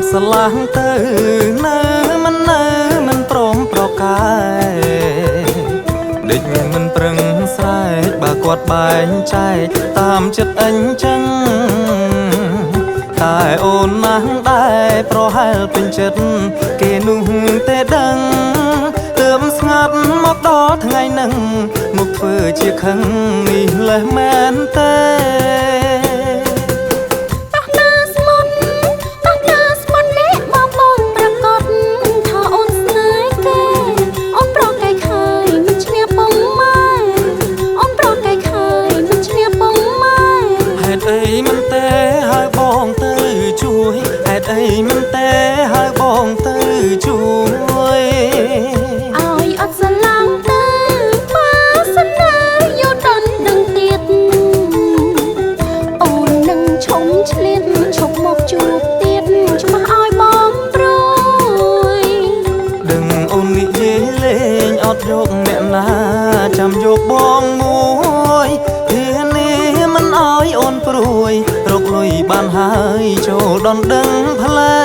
ត់ស្រឡះទៅនៅមិនព្រមប្រកាយដេចមិនប្រឹងស្រែកបើគាត់បែងចែកតាមចិត្តអញចឹងតែអូនណាស់ដែរប្រហែលពេញចិត្តគេនោះទេដឹងទើបស្ងាត់មកដល់ថ្ងៃហ្នឹងមកធ្វើជាខឹងនេះលេះមែនទេអីមិនទេហើយបងទៅជួយឲ្យអត់ស្រឡាញ់ទៅបើសិនណាយកតន់ដឹងទៀតអូននឹងឈុំឆ្លៀតឈប់មកជួបទៀតច្បាស់ឲ្យបងព្រួយដឹងអូននិយាយលេងអត់យកអ្នកណាចាំយកបងមួយធានាមិនឲ្យអូនព្រួយរកលុយបានហើយចូលដនដឹងផ្លែ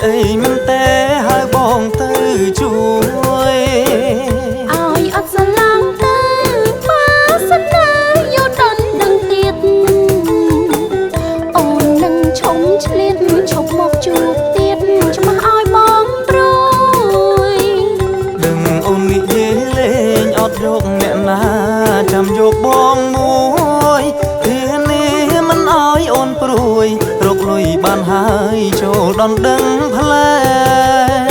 អីមិនទេហើយបងទៅជួយឲ្យអត់ស្រឡាញ់ទៅបើសិនណាយកតន់ដឹងទៀតអូននឹងឈុំឆ្លៀតឈប់មកជួបទៀតច្បាស់ឲ្យបងព្រួយដឹងអូននិយាយលេងអត់យកអ្នកណាចាំយកបងមួយធានាមិនឲ្យអូនព្រួយរកលុយបានហើយចូលដនដឹងផ្លែ